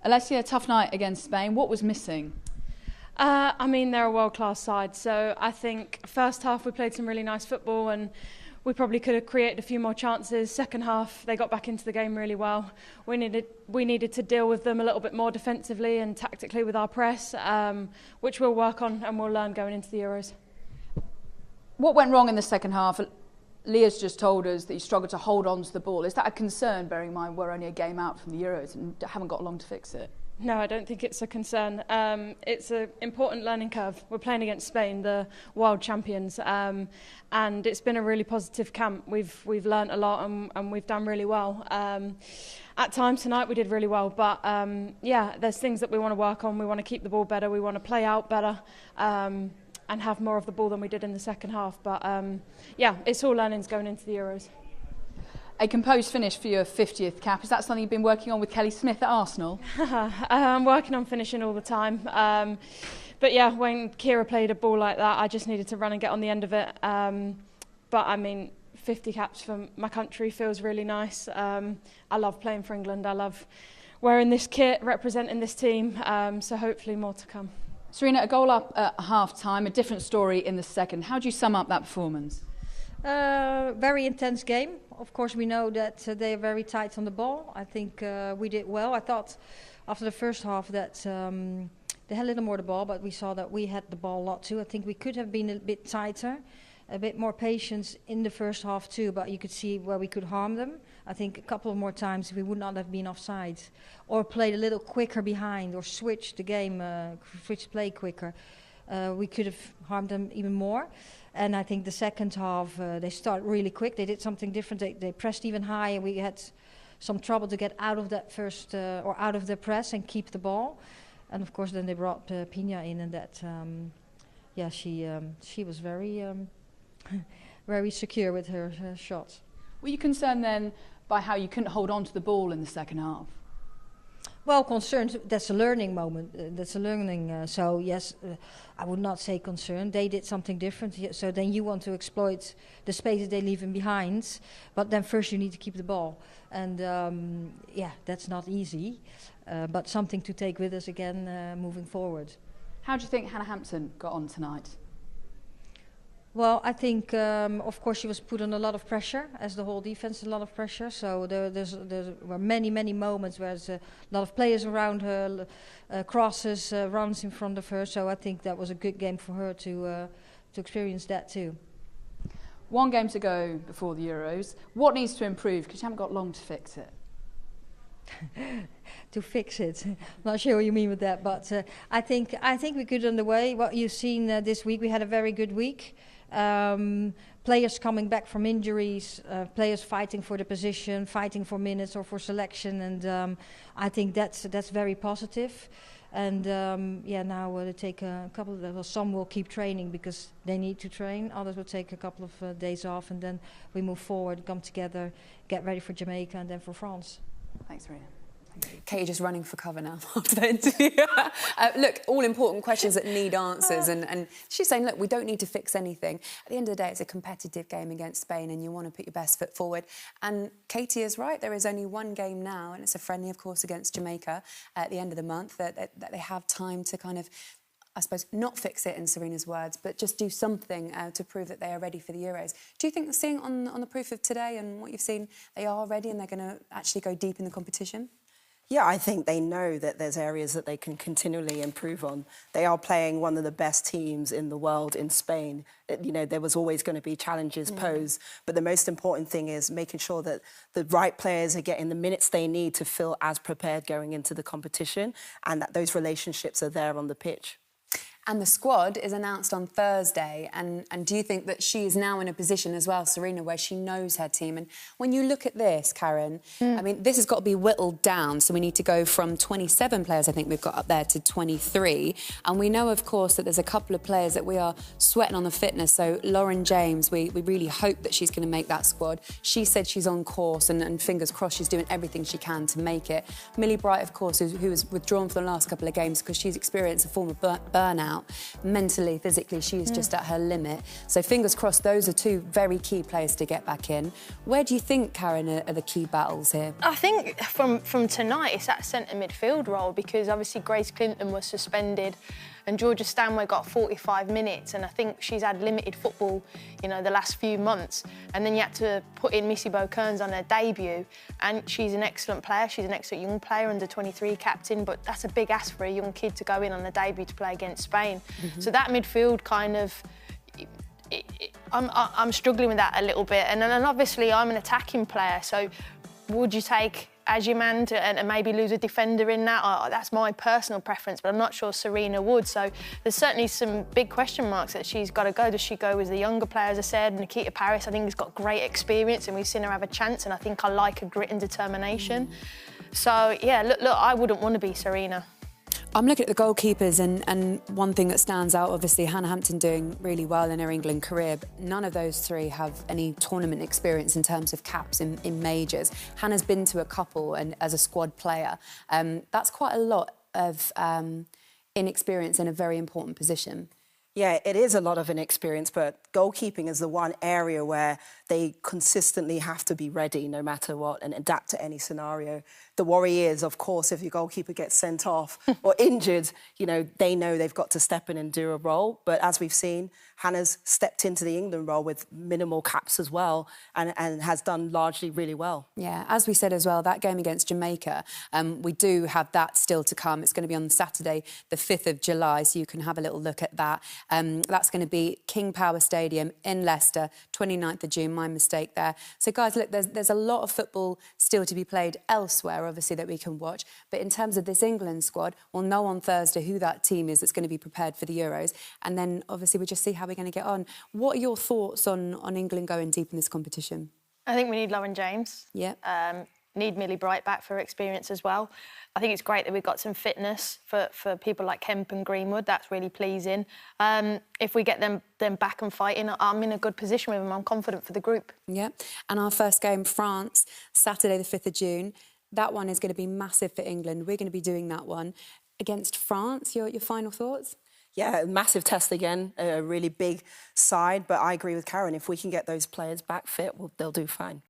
Alessia, tough night against Spain. What was missing? I mean, they're a world-class side, so I think first half we played some really nice football and we probably could have created a few more chances. Second half, they got back into the game really well. We needed to deal with them a little bit more defensively and tactically with our press, which we'll work on and we'll learn going into the Euros. What went wrong in the second half? Leah's just told us that you struggled to hold on to the ball. Is that a concern, bearing in mind we're only a game out from the Euros and haven't got long to fix it? No, I don't think it's a concern. It's an important learning curve. We're playing against Spain, the world champions, and it's been a really positive camp. We've learnt a lot and we've done really well. At times tonight we did really well, but yeah, there's things that we want to work on. We want to keep the ball better. We want to play out better. And have more of the ball than we did in the second half. But yeah, it's all learnings going into the Euros. A composed finish for your 50th cap. Is that something you've been working on with Kelly Smith at Arsenal? I'm working on finishing all the time. But yeah, when Kira played a ball like that, I just needed to run and get on the end of it. But I mean, 50 caps for my country feels really nice. I love playing for England. I love wearing this kit, representing this team. So hopefully more to come. Sarina, a goal up at half-time, a different story in the second. How do you sum up that performance? Very intense game. Of course, we know that they are very tight on the ball. I think we did well. I thought after the first half that they had a little more the ball, but we saw that we had the ball a lot too. I think we could have been a bit tighter, a bit more patience in the first half too, but you could see where we could harm them. I think a couple of more times we would not have been offside, or played a little quicker behind, or switched the game, switched play quicker. We could have harmed them even more. And I think the second half they started really quick. They did something different. They pressed even high, and we had some trouble to get out of that first or out of the press and keep the ball. And of course, then they brought Pina in, and that yeah, she was very very secure with her shots. Were you concerned then by how you couldn't hold on to the ball in the second half? Well, concerned, that's a learning moment. That's a learning. So yes, I would not say concerned. They did something different. So then you want to exploit the spaces they leave behind. But then first you need to keep the ball. And yeah, that's not easy. But something to take with us again moving forward. How do you think Hannah Hampson got on tonight? Well, I think, of course, she was put on a lot of pressure, as the whole defense, a lot of pressure. So there were many moments where there's a lot of players around her, crosses, runs in front of her. So I think that was a good game for her to experience that too. One game to go before the Euros. What needs to improve? Because you haven't got long to fix it. To fix it. I'm not sure what you mean with that, but I think we're good on the way. What you've seen this week, we had a very good week. Players coming back from injuries, players fighting for the position, fighting for minutes or for selection, and I think that's very positive. And yeah, now they take a couple of, well, some will keep training because they need to train. Others will take a couple of days off, and then we move forward, come together, get ready for Jamaica and then for France. Thanks, Sarina. Katie just running for cover now after the interview. Look, all important questions that need answers. And she's saying, look, we don't need to fix anything. At the end of the day, it's a competitive game against Spain and you want to put your best foot forward. And Katie is right. There is only one game now, and it's a friendly, of course, against Jamaica at the end of the month, that they have time to kind of, I suppose, not fix it in Sarina's words, but just do something to prove that they are ready for the Euros. Do you think, seeing on the proof of today and what you've seen, they are ready and they're going to actually go deep in the competition? Yeah, I think they know that there's areas that they can continually improve on. They are playing one of the best teams in the world in Spain. You know, there was always going to be challenges posed, but the most important thing is making sure that the right players are getting the minutes they need to feel as prepared going into the competition, and that those relationships are there on the pitch. And the squad is announced on Thursday. And do you think that she is now in a position as well, Sarina, where she knows her team? And when you look at this, Karen, I mean, this has got to be whittled down. So we need to go from 27 players, I think we've got up there, to 23. And we know, of course, that there's a couple of players that we are sweating on the fitness. So Lauren James, we really hope that she's going to make that squad. She said she's on course, and fingers crossed she's doing everything she can to make it. Millie Bright, of course, who was withdrawn for the last couple of games because she's experienced a form of burnout. out. Mentally, physically, she is just at her limit. So fingers crossed, those are two very key players to get back in. Where do you think, Karen, are the key battles here? I think from tonight, it's that centre midfield role, because obviously Grace Clinton was suspended and Georgia Stanway got 45 minutes, and I think she's had limited football, you know, the last few months. And then you had to put in Missy Bow-Kearns on her debut, and she's an excellent player. She's an excellent young player, under 23 captain, but that's a big ask for a young kid to go in on the debut to play against Spain. So that midfield kind of, I'm struggling with that a little bit. And obviously I'm an attacking player, so would you take Agyemang and maybe lose a defender in that? That's my personal preference, but I'm not sure Sarina would. So there's certainly some big question marks that she's got to go. Does she go with the younger player, as I said? Nikita Parris, I think, has got great experience, and we've seen her have a chance, and I think I like her grit and determination. So, yeah, look, I wouldn't want to be Sarina. I'm looking at the goalkeepers, and one thing that stands out, obviously, Hannah Hampton doing really well in her England career, but none of those three have any tournament experience in terms of caps in majors. Hannah's been to a couple and as a squad player. That's quite a lot of inexperience in a very important position. Yeah, it is a lot of inexperience, but goalkeeping is the one area where they consistently have to be ready no matter what and adapt to any scenario. The worry is, of course, if your goalkeeper gets sent off or injured, you know, they know they've got to step in and do a role. But as we've seen, Hannah's stepped into the England role with minimal caps as well, and has done largely really well. Yeah, as we said as well, that game against Jamaica, we do have that still to come. It's going to be on Saturday, the 5th of July, so you can have a little look at that. That's going to be King Power Stadium in Leicester, 29th of June, my mistake there. So, guys, look, there's a lot of football still to be played elsewhere, obviously, that we can watch. But in terms of this England squad, we'll know on Thursday who that team is that's going to be prepared for the Euros. And then, obviously, we'll just see how we're going to get on. What are your thoughts on England going deep in this competition? I think we need Lauren James. Yeah. Need Millie Bright back for experience as well. I think it's great that we've got some fitness for people like Kemp and Greenwood. That's really pleasing. If we get them back and fighting, I'm in a good position with them. I'm confident for the group. Yeah. And our first game, France, Saturday the 5th of June. That one is going to be massive for England. We're going to be doing that one against France. Your final thoughts? Yeah, massive test again, a really big side. But I agree with Karen. If we can get those players back fit, they'll do fine.